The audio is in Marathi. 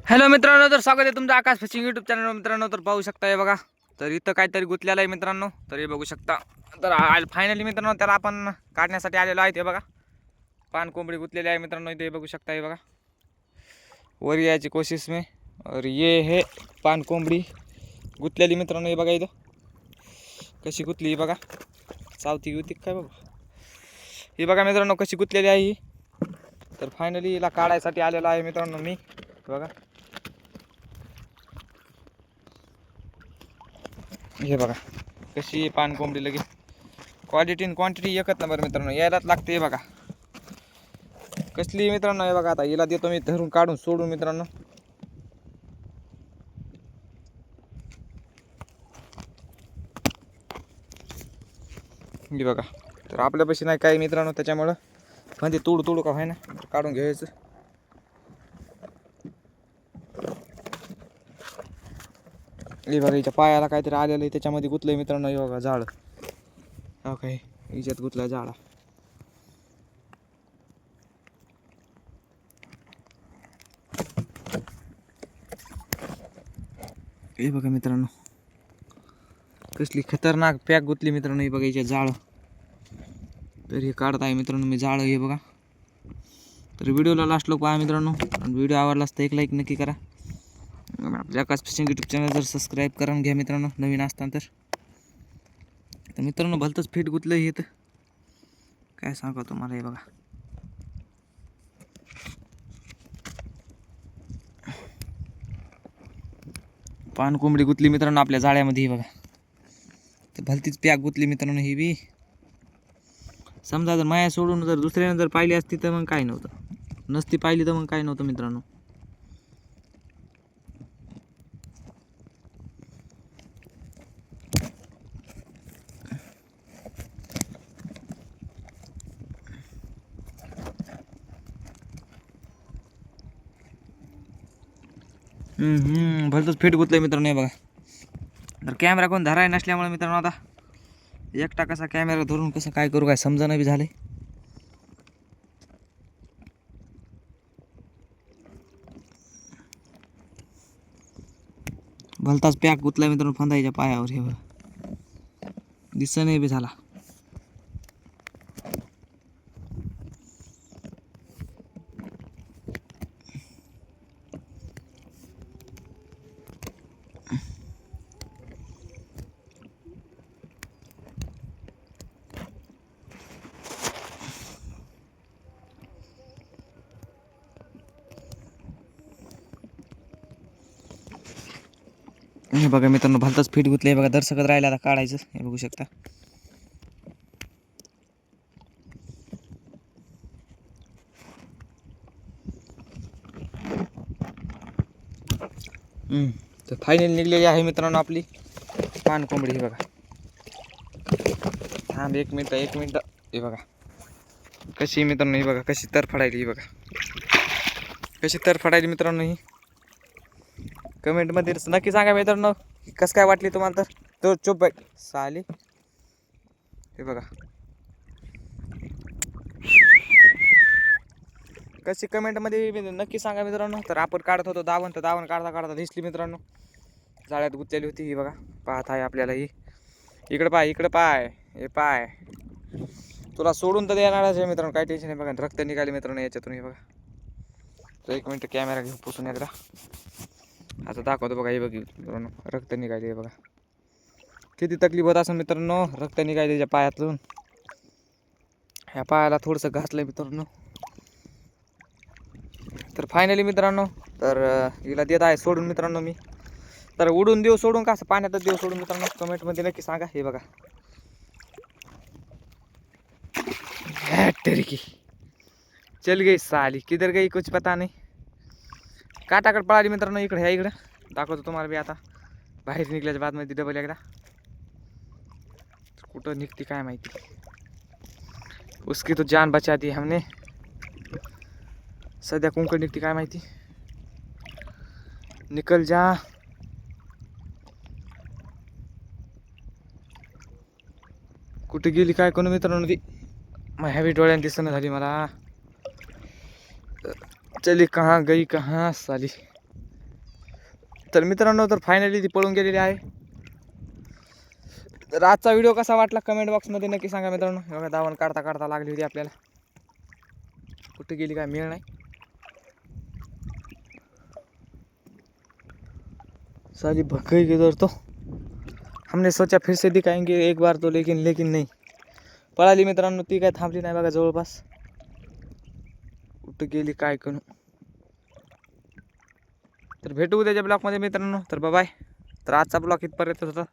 हॅलो मित्रांनो, तर स्वागत आहे तुमचं आकाश फिशिंग यूट्यूब चॅनल मित्रांनो. तर पाहू शकता हे बघा, तर इथं काहीतरी गुंतलेलं आहे मित्रांनो. तर हे बघू शकता. तर फायनली मित्रांनो त्याला आपण काढण्यासाठी आलेलो आहे. ते बघा पान कोंबडी गुंतलेली आहे मित्रांनो. इथे बघू शकता हे बघा, वर यायची कोशिश में. और ये है पान कोंबडी गुंतलेली मित्रांनो. हे बघा इथं कशी गुंतली बघा, सावती गुती काय बघा. ही बघा मित्रांनो कशी गुंतलेली आहे ही. तर फायनली हिला काढायसाठी आलेलो आहे मित्रांनो मी. बघा हे बघा कशी पान कोंबडी लगे, क्वालिटी आणि क्वांटिटी एकच नंबर मित्रांनो, यायलाच लागते. हे बघा कसली मित्रांनो. हे बघा आता हिला देतो मी धरून काढून सोडून मित्रांनो. हे बघा, तर आपल्यापाशी नाही काय मित्रांनो, त्याच्यामुळं म्हणजे तोडू का व्हाय ना, काढून घ्यायचं. हे बघा हिच्या पायाला काहीतरी आलेलं आहे, त्याच्यामध्ये गुतलंय मित्रांनो. हे बघा जाळ, हो काय हिच्यात गुतला जाळा. हे बघा मित्रांनो कसली खतरनाक पॅक गुतली मित्रांनो. हे बघा हिच्या जाळ. तर हे काढत आहे मित्रांनो मी जाळ. हे बघा, तर व्हिडिओला लास्ट लोक पहा मित्रांनो. व्हिडिओ आवडला असता एक लाईक नक्की करा. आपल्या आकाश फिशिंग यूट्यूब चॅनल जर सबस्क्राईब करून घ्या मित्रांनो, नवीन असताना. तर मित्रांनो भलतंच फिट गुतलं हे, तर काय सांगा तुम्हाला. हे बघा पान कोंबडी गुतली मित्रांनो आपल्या जाळ्यामध्ये. हे बघा, तर भलतीच पॅक गुतली मित्रांनो ही बी. समजा जर माया सोडून जर दुसऱ्याने जर पाहिली असती तर मग काय नव्हतं, नसती पाहिली तर मग काय नव्हतं मित्रांनो. भलतंच फिट गुतलंय मित्रांनो. हे बघा, तर कॅमेरा कोण धराय नसल्यामुळे मित्रांनो आता एकटा कसा कॅमेरा धरून कसं काय करू काय समजा बी झाले. भलताच पॅक गुतलाय मित्रांनो फंदाईच्या पायावर. हे बघा दिसणे बी झाला. हे बघा मित्रांनो भलताच फिट गुतले. बघा दर्शकत राहिला आता काढायचं. हे बघू शकता. तर फायनल निघलेली आहे मित्रांनो आपली पान कोंबडी. हे बघा, थांब एक मिनिट. हे बघा कशी मित्रांनो. ही बघा कशी तरफडायली. ही बघा कशी तरफडायली मित्रांनो. ही कमेंटमध्ये नक्की सांगा मित्रांनो कसं काय वाटली तुम्हाला. तर चुप बाई साली. हे बघा कशी कमेंटमध्ये नक्की सांगा मित्रांनो. तर आपण काढत होतो दावण, तर दावण काढता दिसली मित्रांनो जाळ्यात गुंतलेली होती. ही बघा पाहत आहे आपल्याला. ही इकडं पाय हे पाय तुला सोडून तर देणारच आहे मित्रांनो, काय टेन्शन नाही. बघा रक्त निघाले मित्रांनो याच्यातून. हे बघा, तर एक मिनिट कॅमेरा घेऊन पुसून एकदा आता दाखवतो. बघा हे बघ मित्रांनो रक्त निघाले. हे बघा किती तकलीफ होत असं मित्रांनो, रक्त निघाले त्याच्या पायातून. ह्या पायाला थोडंसं घातलं मित्रांनो. तर फायनली मित्रांनो तर हिला देत आहे सोडून मित्रांनो मी. तर उडून देऊ सोडून का असं पाण्यातच देऊ सोडून मित्रांनो, कमेंटमध्ये नक्की सांगा. हे बघा की चल गई साली, किधर गई कुछ पता नाही. काटाकड पळाली मित्रांनो. इकडे ह्या इकडं दाखवतो तुम्हाला बी आता. बाहेर निघल्याच्या बाद मध्ये डबल एकदा कुठं निघते काय माहिती. उसकी तो जान बचा दी हमने. सध्या कुंकड निघते काय माहिती. निकल जा. कुठे गेली काय कोण मित्रांनो ती. हॅवी डोळ्याने दिसणं झाली मला. चली कहाँ गई कहाँ साली. तर मित्रांनो तर फायनली ती पळून गेलेली आहे. तर आजचा व्हिडिओ कसा वाटला कमेंट बॉक्समध्ये नक्की सांगा मित्रांनो. बघा धावण काढता काढता लागली होती आपल्याला, कुठे गेली काय मिळ नाही. साली भगई किधर तो हमने सोचा फिर से दिखाएंगे एक बार तो, लेकिन नहीं. पळाली मित्रांनो ती, काय थांबली नाही बघा जवळपास. कुठे गेली काय करू. तर भेटू उद्याच्या ब्लॉगमध्ये मित्रांनो. तर बाय. तर आजचा ब्लॉग इथपर्यंत होता.